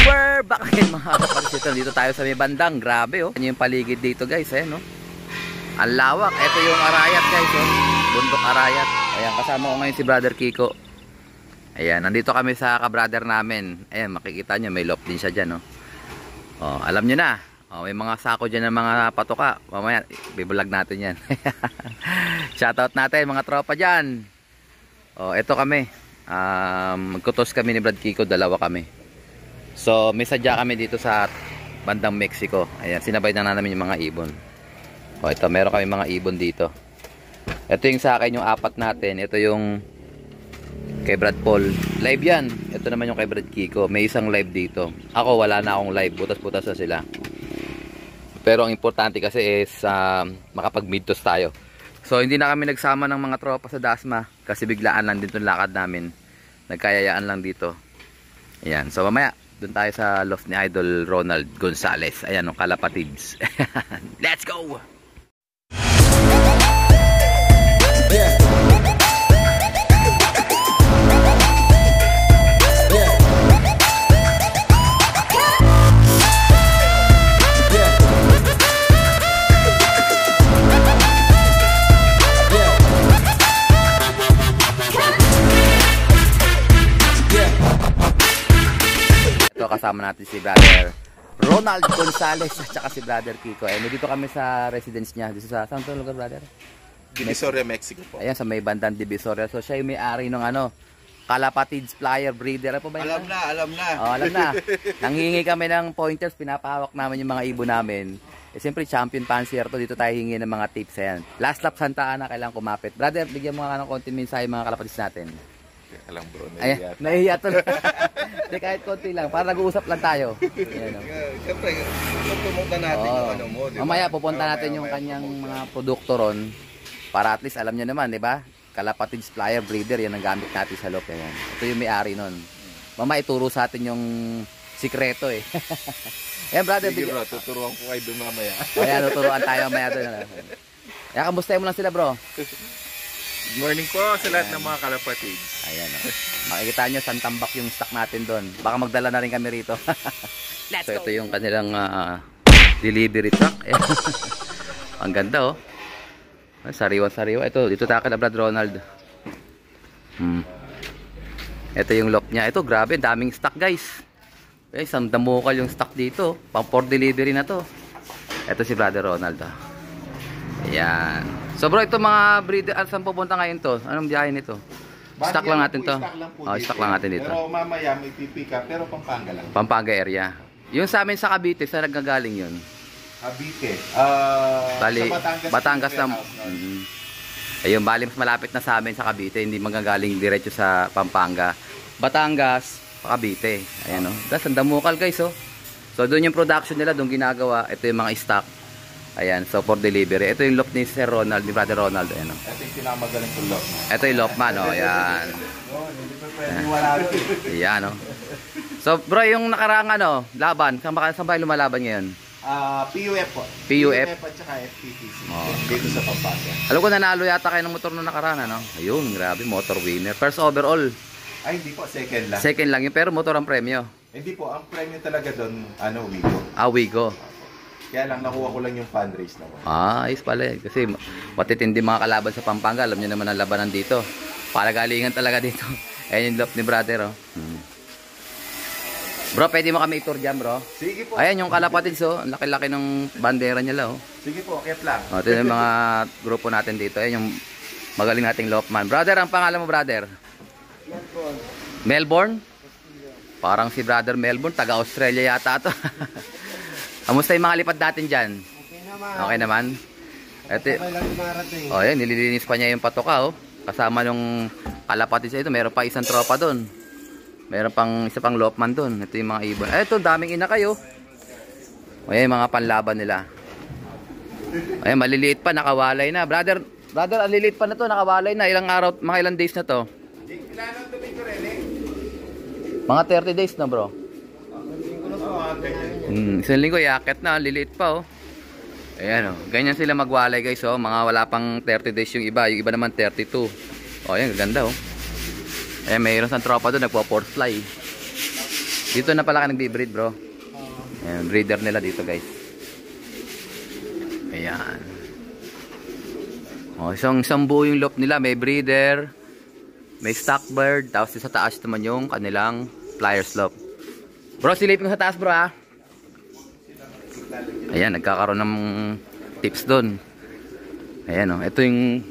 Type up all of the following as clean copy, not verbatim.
We're back again mga kapatid. Dito tayo sa may bandang. Grabe oh. Ano yung paligid dito guys eh no. Ang lawak. Ito yung Arayat guys oh. Bundok Arayat. Ayan, kasama ko ngayon si Brother Kiko. Ayan, nandito kami sa ka-brother namin. Ayan, makikita nyo may loft din siya dyan oh. Oh, alam nyo na. Oh, may mga sako dyan ng mga patoka. Mamaya, bibulag natin yan. Shoutout natin mga tropa dyan. Oh, ito kami. Magkutos kami ni Brad Kiko, dalawa kami. So, may sadya kami dito sa bandang Mexico. Ayan, sinabay na namin yung mga ibon. O, ito, meron kami mga ibon dito. Ito yung sa akin, yung apat natin. Ito yung kay Brad Paul. Live yan. Ito naman yung kay Brad Kiko. May isang live dito. Ako, wala na akong live. Butas-butas na sila. Pero ang importante kasi is makapag-midtos tayo. So, hindi na kami nagsama ng mga tropa sa Dasma. Kasi biglaan lang dito yung lakad namin. Nagkayayaan lang dito. Ayan. So, mamaya. Doon tayo sa loft ni Idol Ronald Gonzales. Ayan, no, kalapatids. Let's go! Yeah. Kasama natin si Brother Ronald Gonzales at saka si Brother Kiko. Eh, dito kami sa residence niya. Dito sa saan to lugar, brother? Divisoria, Mexico po. Ayan, sa may bandang Divisoria. So, siya yung may-ari ng ano, Kalapatids Flyer Breeder. Ano po ba yun? Alam na, alam na. Oh, alam na. Nanghingi kami ng pointers. Pinapahawak namin yung mga ibon namin. Eh, siyempre, champion fancier to. Dito tayo hingi ng mga tips. Ayan. Last lap Santa Ana, kailangan kumapit. Brother, bigyan mo nga ng konting mensahe mga kalapatids natin. Alam bro, nahihiya to. Hindi, kahit konti lang, para nag-uusap lang tayo. Ayan, siyempre, pupunta natin yung ano mo, diba? Mamaya pupunta natin yung kanyang mga produkto ron. Para at least alam nyo naman, di ba? Kalapatids Flyer Breeder, yan ang gamit natin sa loob. Ayan. Ito yung may-ari nun. Mamaya ituro sa atin yung sikreto eh. Ayan, brother. Sige bro, tuturuan ko kayo doon mamaya. Ayan, tuturuan tayo mamaya doon. Ayan, kamustahin mo lang sila bro. Good morning po sa lahat ng mga kalapatids. Ayan o. Makikita nyo, santambak yung stock natin doon. Baka magdala na rin kami rito. So ito yung kanilang delivery truck. Ang ganda oh. Sariwa-sariwa. Ito, dito tayo kay Brad Ronald. Ito yung lock niya. Ito, grabe, daming stock guys. Isang damukal yung stock dito. Pang for delivery na to. Ito si Brother Ronald. Ayan. So bro, ito mga breeder, saan pupunta ngayon to? Anong biyahe nito? Stock lang natin to. Stock lang natin dito. Pero mamaya may pipika, pero Pampanga lang. Pampanga area. Yung sa amin sa Cavite, saan nagagaling yun? Cavite. Bali, sa Batangas na. Ayun, bali mas malapit na sa amin sa Cavite, hindi magagaling diretso sa Pampanga. Batangas, Cavite. Ayan o. Das, ang damukal guys oh. So doon yung production nila, doon ginagawa. Ito yung mga stock. Ayan, so for delivery. Ito yung loft ni Sir Ronald, ni Brother Ronald. Ayan, oh. Ito yung pinamagaling kong loft. Ito yung loft man, oh. Ayan. Hindi pa pwede wala rin. Ayan, oh. So, bro, yung nakaraang ano, laban, saan ba lumalaban ngayon? PUF po. PUF at saka FPTC. Oh. Dito sa Pampanga. Alam ko, nanalo yata kayo ng motor nung nakaraan, ano? Ayun, grabe, motor winner. First overall. Ay, hindi po, second lang. Second lang yun, pero motor ang premyo. Hindi po, ang premyo talaga doon, Wigo. Wigo. Kaya lang, nakuha ko lang yung fundraise na. Ayos pala eh. Kasi matitindi mga kalaban sa Pampanga. Alam nyo naman ang labanan dito. Palagalingan talaga dito. Ayan yung loft ni brother, oh. Bro, pwede mo kami i-tour dyan, bro? Sige po. Ayan yung kalapatids, oh. Ang laki-laki ng bandera nila, oh. Sige po,ket lang. Ito yung mga grupo natin dito. Ayan yung magaling nating loftman. Brother, ang pangalan mo, brother? Melbourne. Melbourne? Parang si brother Melbourne, taga-Australia yata ito. Kamusta yung mga lipad natin dyan? Okay naman. Okay naman. Ito, oh, yan, nililinis pa niya yung patoka, oh. Kasama nung kalapatids ito. Meron pa isang tropa doon. Meron pang isa pang loftman doon. Ito yung mga ibon. Ito, daming ina kayo. Ayan, mga panlaban nila. Ayan, maliliit pa, nakawalay na. Brother, ang liliit pa na to, nakawalay na. Ilang araw, mga ilang days na to? Mga 30 days na, bro. Isang linggo, yakit na, liliit pa, oh. Ayan, oh. Ganyan sila magwalay, guys, oh. Mga wala pang 30 days yung iba naman 32. Oh, ayan, ganda, oh. Ayan, mayroon sa tropa doon, nagpo-force fly. Dito na pala ka nagbi-breed, bro. Ayan, breeder nila dito, guys. Ayan. Oh, isang buo yung loft nila. May breeder, may stock bird, tapos sa taas naman yung kanilang Flyers loft. Bro, silipin ko sa taas, bro, ha. Ayan, nagkakaroon ng tips doon. Ayan, oh. Ito yung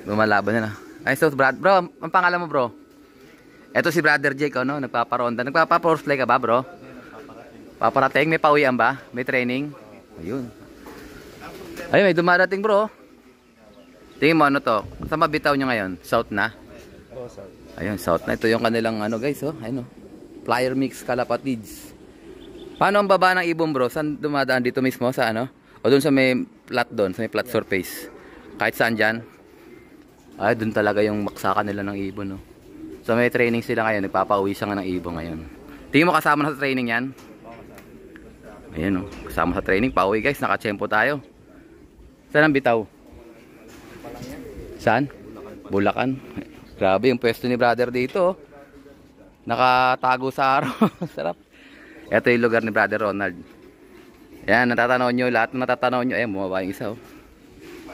lumalaban nila. Ay, so, bro, ang pangalan mo, bro? Ito si Brother Jake, no? Nagpaparonda. Nagpapa-force play ka ba, bro? Paparating, may pauwian ba? May training? Ayun. Ayun, may dumarating, bro. Tingin mo, ano to? Saan mabitaw nyo ngayon? South na? Oo, sir. Ayun, south na. Ito yung kanilang, ano, guys, oh. Ayun, oh. Flyer mix kalapatids. Paano ang baba ng ibon, bro? Saan dumadaan? Dito mismo, sa ano? O doon sa may flat doon, sa may flat surface? Kahit saan dyan? Ay, doon talaga yung maksakan nila ng ibon, no? So may training sila ngayon, nagpapauwi siya nga ng ibon ngayon. Tingin mo kasama na sa training yan? Ayan, oh. Kasama sa training, pauwi guys, nakachempo tayo. Saan ang bitaw? Saan? Bulacan. Grabe yung pwesto ni brother dito, oh. Nakatago sa araw. Sarap. Ito yung lugar ni brother Ronald. Ayan, natatanaw nyo, lahat ng natatanaw nyo. Ayan, bumaba yung isa, oh.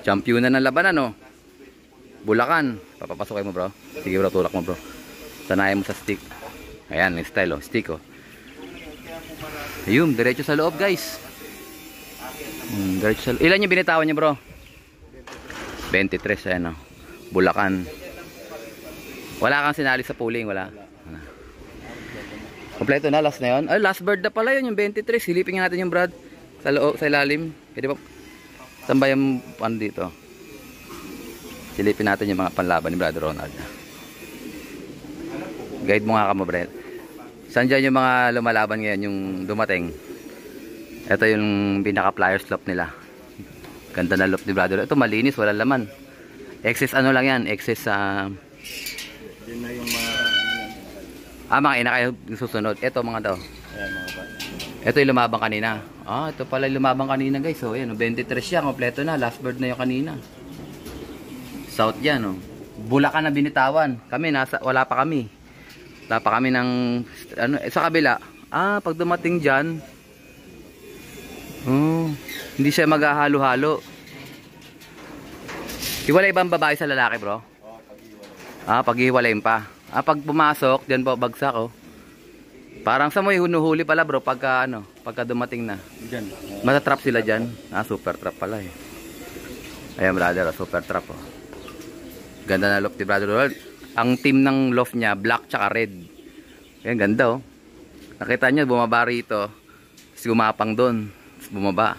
Champion na ng labanan, oh. Bulacan. Papapasok mo, bro. Sige, bro, tulak mo, bro. Sanayin mo sa stick. Ayan, yung style, oh. Stick, oh. Ayun, diretso sa loob, guys. Diretso sa loob. Ilan yung binitawan niya, bro? 23, ayan, oh. Bulacan. Wala kang sinali sa pooling, wala. Kompleto na, last na yun. Ay, last bird na pala yun, yung 23. Silipin nga natin yung Brad. Sa loob, sa ilalim. Pwede pa. Saan ba yung ano dito? Silipin natin yung mga panlaban ni Brother Ronald. Guide mo nga ka mo, Brad. Saan dyan yung mga lumalaban ngayon, yung dumating? Ito yung pinaka-flyers loft nila. Ganda na loft ni Brother. Ito malinis, wala laman. Excess ano lang yan, excess sa... Yun na yung mga... mga ina kayo susunod. Ito mga to. Ayan, mga bata. Ito yung lumabang kanina. Ito pala yung lumabang kanina, guys. So, ayan, 23 siya, kompleto na. Last bird na yung kanina. South yan, oh. Bulacan na binitawan. Kami, wala pa kami. Wala pa kami ng, ano, sa kabila. Pag dumating dyan, hindi siya maghahalo-halo. Hiwalay ba ang babae sa lalaki, bro? Pag-hiwalayin pa. Pag pumasok, diyan po bagsak, oh. Parang sa mo hinuhuli pala, bro, pagka dumating na. Diyan. Matatrap sila diyan. Super trap pala eh. Ayan, brother, super trap, oh. Ganda na loft ni Brother Ronald. Ang team ng loft niya, black tsaka red. Ayan, ganda, oh. Nakita niyo, bumaba rito. Tapos gumapang doon. Tapos bumaba.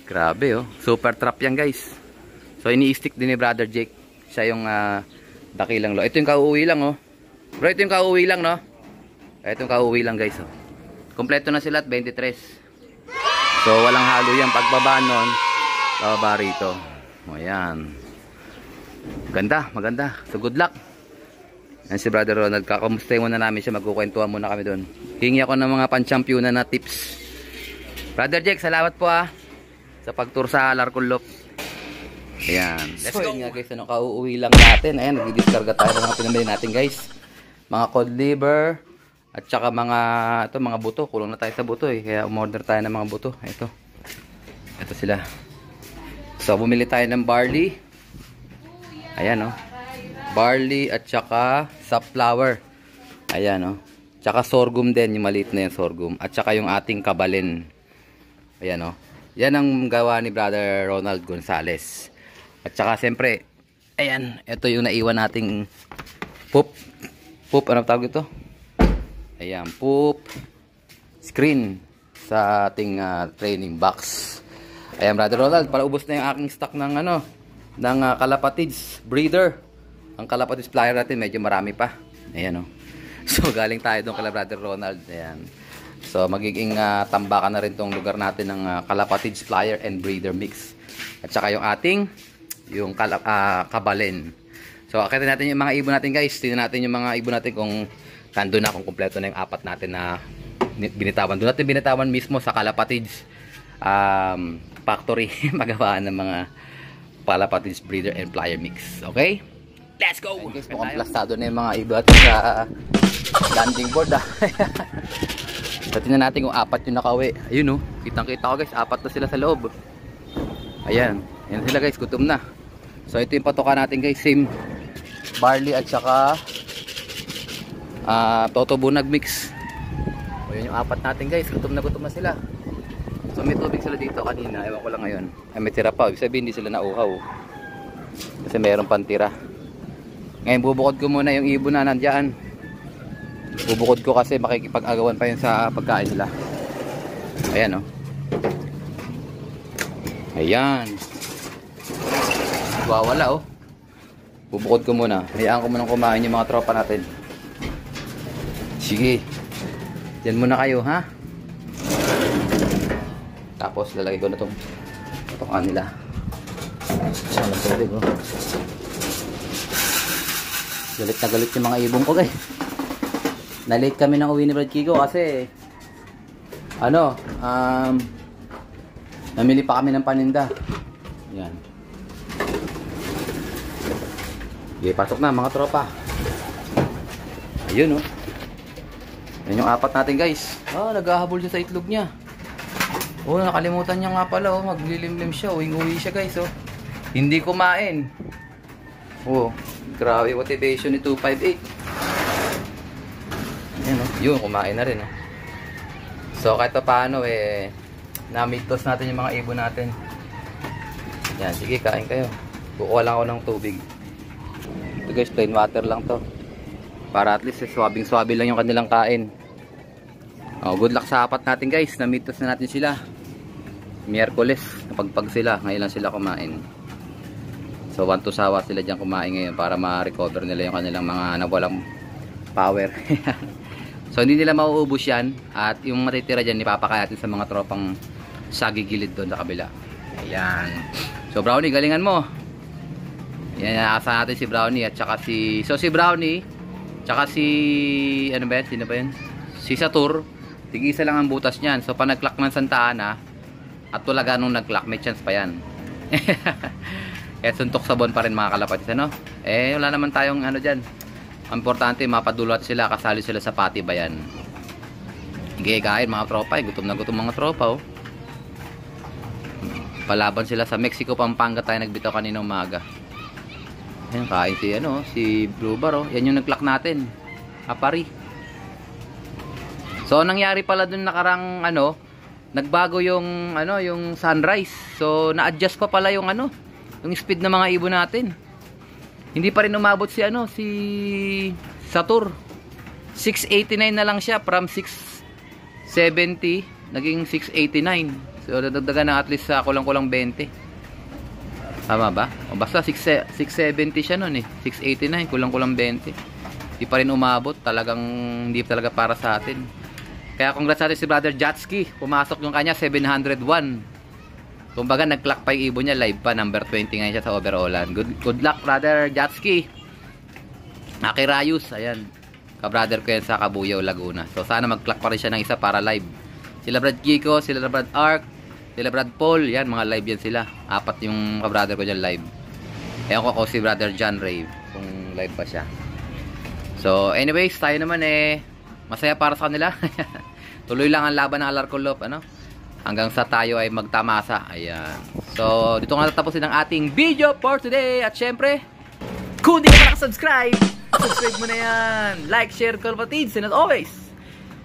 Grabe, oh. Super trap yan, guys. So, ini-stick din ni Brother Jake. Siya yung dakilang loft. Ito yung kauuwi lang, oh. Bro, ito yung kauuwi lang, no? Ito yung kauuwi lang, guys, oh. Kompleto na sila at 23. So, walang halo yan. Pagbaba nun, bababa rito. O, ayan. Maganda, maganda. So, good luck. Yan si Brother Ronald. Kakamustahin muna namin siya. Magkukwentuhan muna kami doon. Hingi ako ng mga pan-championan na tips. Brother Jake, salamat po, sa pag-tour sa Larcon Loft. Ayan. Let's go. Nga, guys, kauuwi lang natin. Ayan, nag-discarga tayo ng mga pinamili natin, guys. Mga cod liver. At saka mga buto. Kulong na tayo sa buto, eh. Kaya umorder tayo ng mga buto. Ito sila. So, bumili tayo ng barley. Ayan, oh. Barley at saka safflower. Ayan, oh. Tsaka sorghum din, yung maliit na yung sorghum. At saka yung ating kabalin. Ayan, oh. Yan ang gawa ni Brother Ronald Gonzales. At saka, siyempre, ayan, ito yung naiwan nating poop. Poop, ano tawag ito? Ayan, poop screen sa ating training box. Ayan, Brother Ronald, para ubos na yung aking stock ng ng kalapatids breeder. Ang kalapatids flyer natin medyo marami pa. Ayan, oh. So galing tayo doon kay Brother Ronald. Ayan. So magiging tambakan na rin tong lugar natin ng kalapatids flyer and breeder mix. At saka yung ating kabalin. So akitin natin yung mga ibon natin, guys. Tingnan natin yung mga ibon natin kung nandun na, kung kumpleto na yung apat natin na binitawan. Doon natin binitawan mismo sa kalapatids factory. Magawaan ng mga kalapatids breeder and flyer mix. Okay? Let's go! Guys, mukhang plastado na yung mga iba sa Landing board ah. So tingnan natin kung apat yung nakauwi. Ayun oh, kitang-kita ko guys, apat na sila sa loob. Ayan, yan sila guys, gutom na. So ito yung patoka natin guys, same barley at saka Toto Bunag mix. O yun yung apat natin guys, gutom na sila. So may tubig sila dito kanina, ewan ko lang ngayon. Ay may tira pa, ibig sabihin hindi sila nauhaw. Kasi mayroon pang tira. Ngayon bubukod ko muna yung ibon na nandyan. Bubukod ko kasi makikipag-agawan pa yun sa pagkain nila. Ayan o. Ayan. Wawala o. Bubukod ko muna. Hayaan ko munang kumain yung mga tropa natin. Sige. Diyan muna kayo ha. Tapos lalagay ko na itong patokan nila. Saan ang tubig o. Galit na galit yung mga ibong ko guys. Na-late kami ng uwi ni Brad Kiko kasi namili pa kami ng paninda. Yan. Okay, pasok na mga tropa. Ayun oh. Yan yung apat natin guys. Naghahabol siya sa itlog niya. Nakalimutan niya nga pala oh, maglilimlim siya. Uwing-uwi siya guys oh. Hindi kumain. Grabe motivation ni 258. Ayan, yun, kumain na rin. So, kahit pa paano, na-mitos natin yung mga ibon natin. Yan, sige, kain kayo. Kukuha lang ako ng tubig. Ito guys, plain water lang to. Para at least, swabing-swabe lang yung kanilang kain. Good luck sa apat natin guys. Na-mitos na natin sila. Miyerkules, napagpag sila. Ngayon lang sila kumain. So, 1 to sawa sila dyan kumain ngayon para ma-recover nila yung kanilang mga nawalang power. So hindi nila mauubos yan. At yung matitira dyan ipapakain natin sa mga tropang sagigilid doon sa kabila. Ayan. So Brownie, galingan mo. Yan, asa natin si Brownie at saka si... So si Brownie tsaka si... Ano ba yan? Sino ba yan? Si Satur. Tig-isa lang ang butas niyan. So pa nag-clock ng Santa Ana at tulaga nung nag-clock, may chance pa yan. Kaya suntok sabon pa rin mga kalapatis, ano? Wala naman tayong ano dyan. Ang importante, mapadulot sila, kasali sila sa patibayan. Kain mga tropa, gutom na gutom mga tropa, oh. Palaban sila sa Mexico, Pampanga tayo nagbitaw kanina umaga. Ayan, kain si Blue Bar, oh. Yan yung nag-clock natin. Apari. So, nangyari pala dun nakarang, nagbago yung, yung sunrise. So, na-adjust pa pala yung, yung speed ng mga ibon natin. Hindi pa rin umabot si si Satur. 689 na lang siya from 670 naging 689. So dadagdagan na at least sa kulang-kulang 20. Tama ba? O basta 670 siya noon 689 kulang-kulang 20. Hindi pa rin umabot, hindi talaga para sa atin. Kaya congrats natin si Brother Jatski. Pumasok yung kanya 701. Kumbaga nag-clock pa yung ibon niya, live pa, number 20 ngayon siya sa overallan. Good luck Brother Jatski. Aki Rayus, ayan. Ka-brother ko yan sa Cabuyao, Laguna. So sana mag-clock pa rin siya ng isa para live. Sila Brad Kiko, sila Brad Ark, sila Brad Paul, yan mga live yan sila. Apat yung ka-brother ko dyan live. Ewan ko si Brother John Rave kung live pa siya. So anyways, tayo naman masaya para sa kanila. Tuloy lang ang laban ng Alarcolop, hanggang sa tayo ay magtamasa. Ayan. So, dito nga tatapusin ang ating video for today. At syempre, kung di ka pa nakasubscribe, subscribe mo na yan. Like, share, kalapatids. And as always,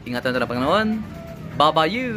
ingatan na lang Panginoon. Bye-bye you.